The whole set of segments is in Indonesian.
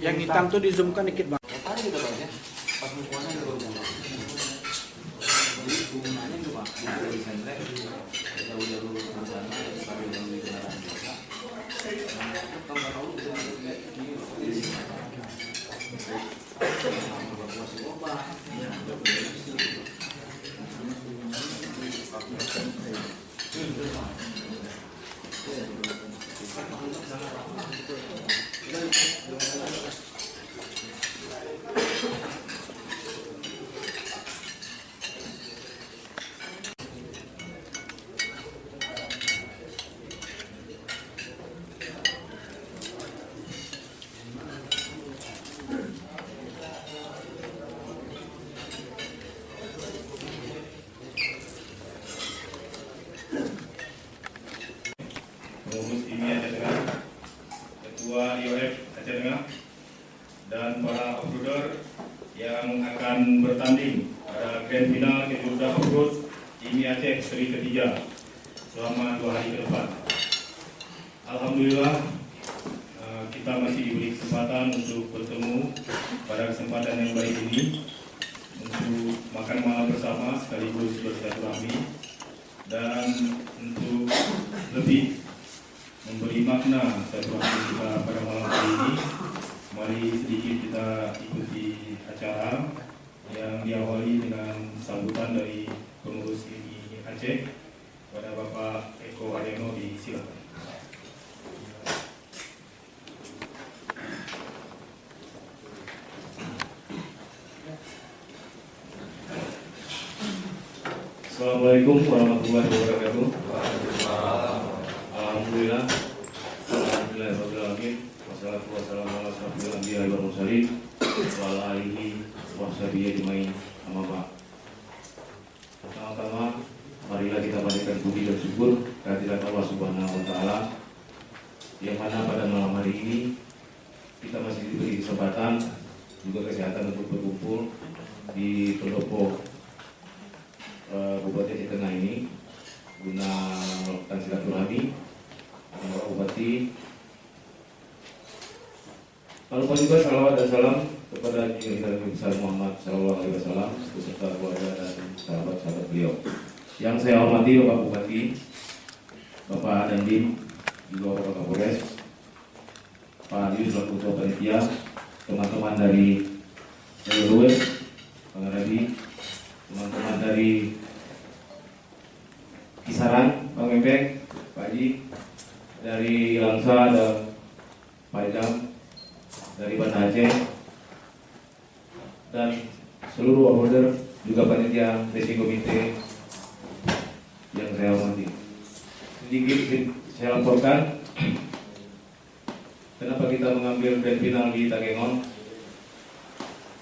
Yang hitam tuh di zoom kan dikit bang. Tadi kita bang ya, pas mukuannya itu baru bang. Jadi hubungannya itu bang, di sentrek, jauh-jauh ke sana, sampai yang di kendaraan biasa. Kalau nggak tahu bisa lihat di sini. Masih obat. Pengurus IMI Aceh Tengah, Ketua IOF Aceh Tengah, dan para offroader yang akan bertanding pada grand final Kejuaraan Offroad IMI Aceh seri ketiga selama 2 hari ke depan. Alhamdulillah kita masih diberi kesempatan untuk bertemu pada kesempatan yang baik ini untuk makan malam bersama sekaligus bersilaturahmi dan untuk lebih memberi makna silaturahmi kita pada malam hari ini. Mari sedikit kita ikuti acara yang diawali dengan sambutan dari pengurus IMI Aceh kepada Bapak Eko Haryono. Disilakan. Assalamualaikum warahmatullahi wabarakatuh. Alhamdulillah. Alhamdulillahirrahmanirrahim. Wassalatu wassalamu ala asyrofil anbiya'i wal mursalin wa ala alihi wa sahbihi ajmain. Amma ba'd. Pertama-tama marilah kita panjatkan puji dan syukur kehadirat Allah Subhanahu wa taala yang mana pada malam hari ini kita masih diberi kesempatan juga kesehatan untuk berkumpul di pendopo Bupati Aceh Tengah ini guna melakukan silaturahmi dengan Bapak Bupati. Lalu juga salawat dan salam kepada Nabi besar Muhammad SAW beserta keluarga dan sahabat-sahabat beliau. Yang saya hormati Bapak Bupati, Bapak Dandim, juga Bapak Kapolres, Pak Yus selaku Ketua Panitia, teman-teman dari RW, Pengaradi, teman-teman dari Kisaran, Bang Mebek, Pak Haji, dari Langsa dan Pak Idam, dari Banda Aceh, dan seluruh order juga panitia racing komite yang saya hormati. Sedikit saya laporkan kenapa kita mengambil grand final di Takengon.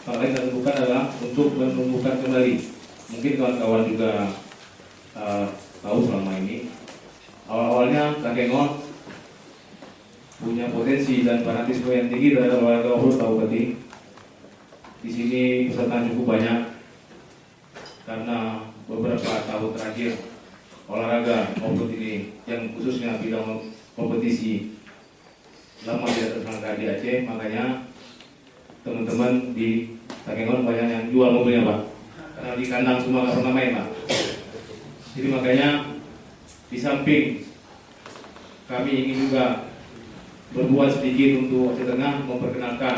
Hal lain dan bukan adalah untuk menumbuhkan kembali. Mungkin kawan-kawan juga tahu selama ini awal-awalnya Takengon punya potensi dan fanatisme yang tinggi terhadap olahraga offroad Pak Bupati. Di sini peserta cukup banyak karena beberapa tahun terakhir olahraga offroad ini yang khususnya bidang kompetisi lama tidak tersangka di Aceh, makanya teman-teman di Takengon banyak yang jual mobilnya Pak, karena di kandang semua nggak pernah main Pak. Jadi makanya di samping kami ingin juga berbuat sedikit untuk Aceh Tengah memperkenalkan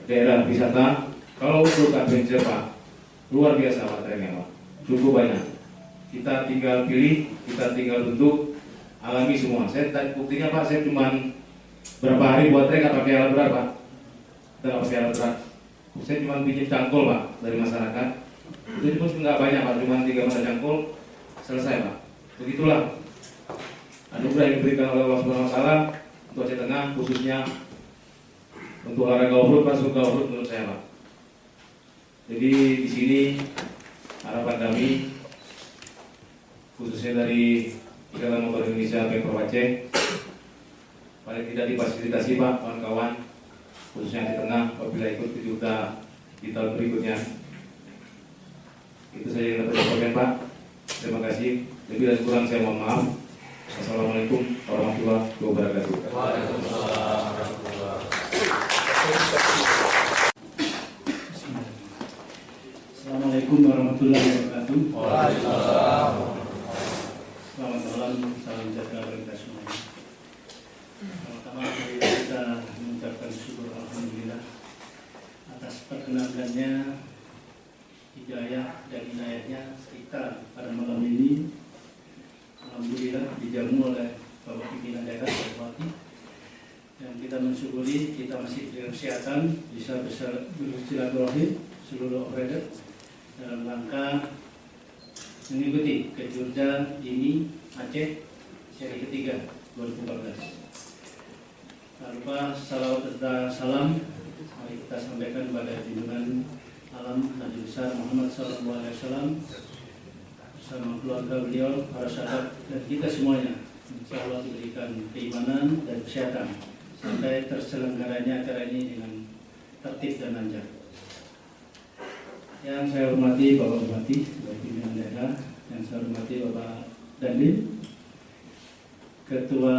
daerah wisata. Kalau untuk adventure Pak, luar biasa Pak trennya Pak, cukup banyak. Kita tinggal pilih, kita tinggal bentuk, alami semua. Saya buktinya Pak, saya cuma berapa hari buat trek nggak pakai alat berat Pak. Kita nggak pakai alat berat. Saya cuma bikin cangkul Pak dari masyarakat. Itu pun nggak banyak Pak, cuma 3 meter cangkul selesai Pak. Begitulah anugerah yang diberikan oleh Allah Subhanahu wa taala untuk Aceh Tengah, khususnya untuk olahraga offroad, Pak, suka offroad menurut saya Pak. Jadi di sini harapan kami khususnya dari Ikatan Motor Indonesia Pemprov Aceh, paling tidak difasilitasi Pak, kawan-kawan, khususnya di tengah apabila ikut juga di tahun berikutnya. Itu saja yang dapat saya sampaikan Pak. Terima kasih. Lebih dan kurang saya mohon maaf. Assalamualaikum warahmatullahi wabarakatuh. Waalaikumsalam warahmatullahi Assalamualaikum warahmatullahi wabarakatuh. wabarakatuh. Selamat malam, salam sejahtera bagi kita semuanya. Pertama kali kita mengucapkan syukur alhamdulillah atas perkenankannya, hidayah dan inayahnya kita pada malam ini. Alhamdulillah dijamu oleh Bapak Pimpinan Daerah Bupati, dan kita mensyukuri kita masih diberi kesehatan, bisa bersilaturahim seluruh operator dalam rangka mengikuti Kejurda ini Aceh seri ketiga 2014. Tak lupa salawat serta salam mari kita sampaikan kepada junjungan alam Nabi besar Muhammad SAW bersama keluarga beliau, para sahabat dan kita semuanya. Insya Allah diberikan keimanan dan kesehatan sampai terselenggaranya acara ini dengan tertib dan lancar. Yang saya hormati Bapak Bupati, Bapak Pimpinan Daerah, yang saya hormati Bapak Dandim, Ketua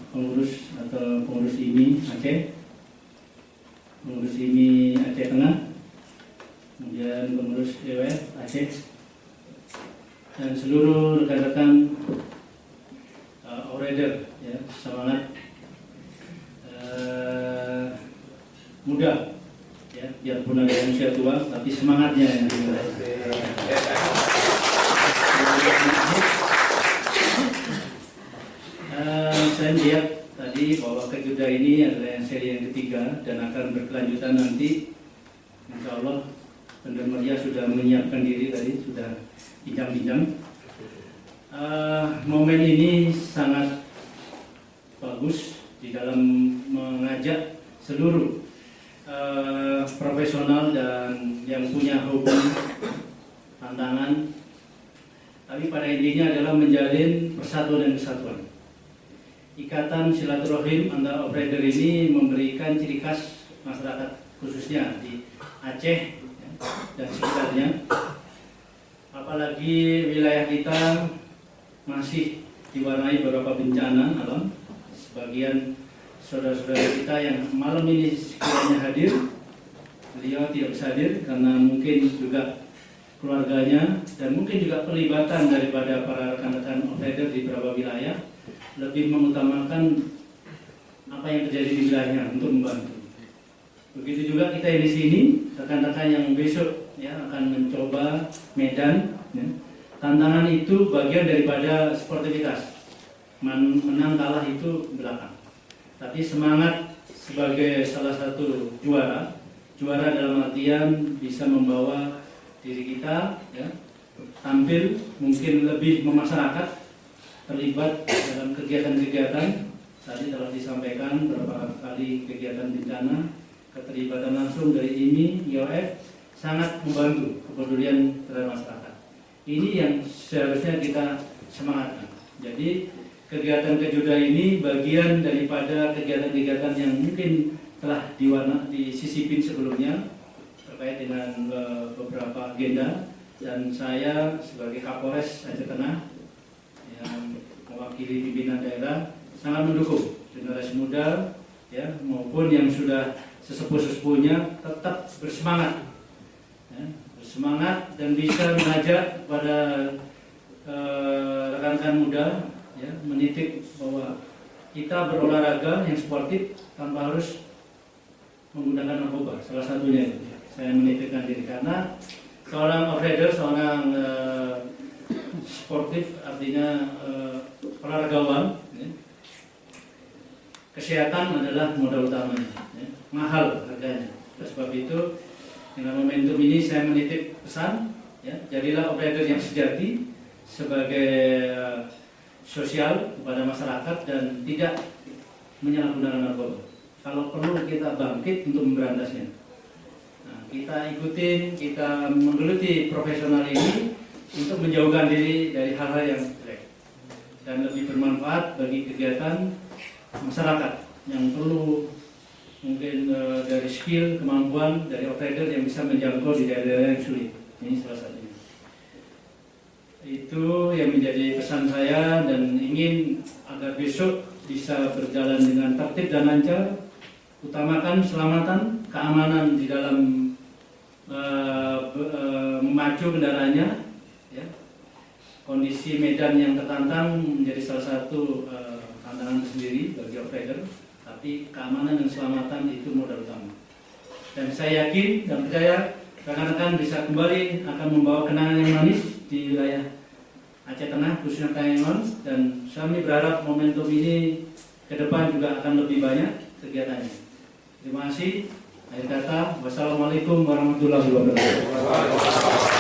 Pengurus atau Pengurus IMI Aceh, Pengurus IMI Aceh Tengah, kemudian Pengurus EWF Aceh, dan seluruh rekan-rekan operator, ya, semangat muda. Ya, biarpun ada yang usia tua, tapi semangatnya yang saya melihat tadi bahwa Kejurda ini adalah yang seri yang ketiga dan akan berkelanjutan nanti. Insya Allah Pendeta Maria sudah menyiapkan diri tadi, sudah bincang-bincang. Momen ini sangat bagus di dalam mengajak seluruh profesional dan yang punya hobi, tantangan, tapi pada intinya adalah menjalin persatuan dan kesatuan. Ikatan silaturahim antara operator ini memberikan ciri khas masyarakat khususnya di Aceh, ya, dan sekitarnya. Apalagi wilayah kita masih diwarnai beberapa bencana alam. Sebagian saudara-saudara kita yang malam ini sekiranya hadir, beliau tidak bisa hadir karena mungkin juga keluarganya dan mungkin juga pelibatan daripada para rekan-rekan operator di beberapa wilayah lebih mengutamakan apa yang terjadi di wilayahnya untuk membantu. Begitu juga kita di sini, rekan-rekan yang besok ya akan mencoba medan. Ya. Tantangan itu bagian daripada sportivitas. Menang kalah itu belakang. Tapi semangat sebagai salah satu juara dalam artian bisa membawa diri kita ya, tampil mungkin lebih memasyarakat, terlibat dalam kegiatan-kegiatan. Tadi telah disampaikan beberapa kali kegiatan bencana, keterlibatan langsung dari IMI, IOF sangat membantu kepedulian terhadap masyarakat. Ini yang seharusnya kita semangatkan. Jadi kegiatan Kejurda ini bagian daripada kegiatan-kegiatan yang mungkin telah disisipin sebelumnya terkait dengan beberapa agenda, dan saya sebagai Kapolres Aceh Tengah yang mewakili pimpinan daerah sangat mendukung generasi muda ya maupun yang sudah sesepuh-sesepuhnya tetap bersemangat ya, bersemangat dan bisa mengajak kepada rekan-rekan muda ya, menitik bahwa kita berolahraga yang sportif tanpa harus menggunakan narkoba. Salah satunya itu saya menitipkan diri karena seorang operator, seorang sportif artinya olahragawan ya, kesehatan adalah modal utamanya ya, mahal harganya. Oleh sebab itu dengan momentum ini saya menitip pesan ya, jadilah operator yang sejati sebagai sosial kepada masyarakat dan tidak menyalahgunakan narkoba. Kalau perlu kita bangkit untuk memberantasnya. Nah, kita ikutin, kita menggeluti profesional ini untuk menjauhkan diri dari hal-hal yang jelek dan lebih bermanfaat bagi kegiatan masyarakat yang perlu mungkin dari skill, kemampuan dari operator yang bisa menjangkau di daerah-daerah yang sulit. Ini salah satunya. Itu yang menjadi pesan saya dan ingin agar besok bisa berjalan dengan tertib dan lancar. Utamakan keselamatan, keamanan di dalam memacu kendaraannya. Ya. Kondisi medan yang tertantang menjadi salah satu tantangan tersendiri bagi operator. Tapi keamanan dan keselamatan itu modal utama. Dan saya yakin dan percaya rekan-rekan bisa kembali akan membawa kenangan yang manis di wilayah Aceh Tengah, khususnya Taenggon. Dan kami berharap momentum ini ke depan juga akan lebih banyak kegiatannya. Terima kasih. Akhir kata, wassalamualaikum warahmatullahi wabarakatuh.